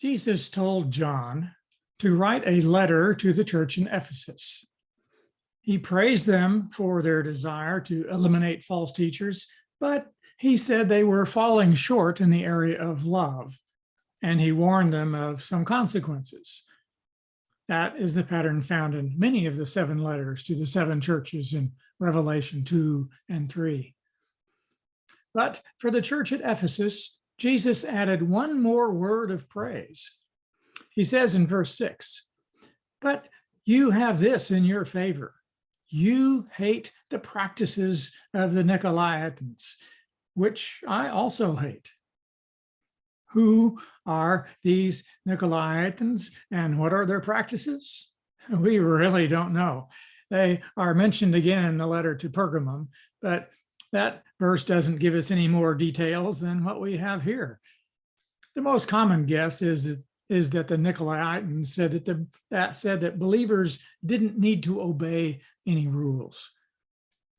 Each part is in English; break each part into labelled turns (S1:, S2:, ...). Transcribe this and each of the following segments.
S1: Jesus told John to write a letter to the church in Ephesus. He praised them for their desire to eliminate false teachers, but he said they were falling short in the area of love, and he warned them of some consequences. That is the pattern found in many of the 7 letters to the 7 churches in Revelation 2 and 3. But for the church at Ephesus, Jesus added one more word of praise. He says in verse 6, "But you have this in your favor. You hate the practices of the Nicolaitans, which I also hate." Who are these Nicolaitans and what are their practices? We really don't know. They are mentioned again in the letter to Pergamum, but that verse doesn't give us any more details than what we have here. The most common guess is that the Nicolaitans said that believers didn't need to obey any rules.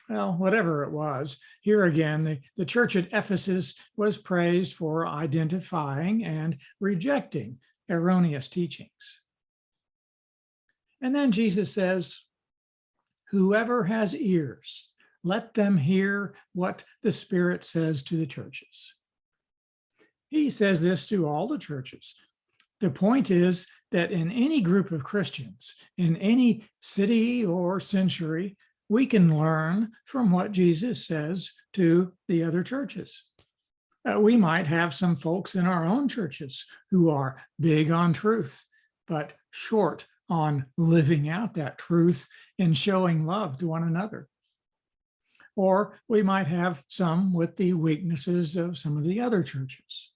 S1: Well, whatever it was, here again, the church at Ephesus was praised for identifying and rejecting erroneous teachings. And then Jesus says, "Whoever has ears, let them hear what the Spirit says to the churches." He says this to all the churches. The point is that in any group of Christians, in any city or century, we can learn from what Jesus says to the other churches. We might have some folks in our own churches who are big on truth, but short on living out that truth and showing love to one another. Or we might have some with the weaknesses of some of the other churches.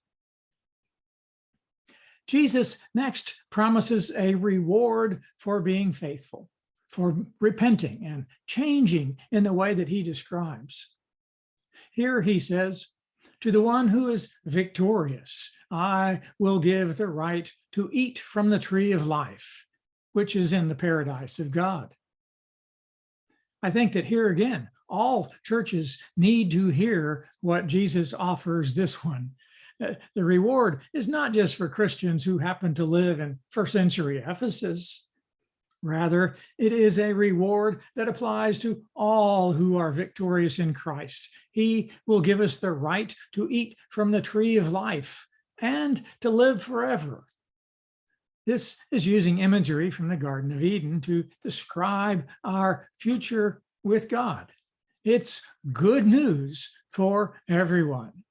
S1: Jesus next promises a reward for being faithful, for repenting and changing in the way that he describes. Here he says, "To the one who is victorious, I will give the right to eat from the tree of life, which is in the paradise of God." I think that here again, all churches need to hear what Jesus offers this one. The reward is not just for Christians who happen to live in first century Ephesus. Rather, it is a reward that applies to all who are victorious in Christ. He will give us the right to eat from the tree of life and to live forever. This is using imagery from the Garden of Eden to describe our future with God. It's good news for everyone.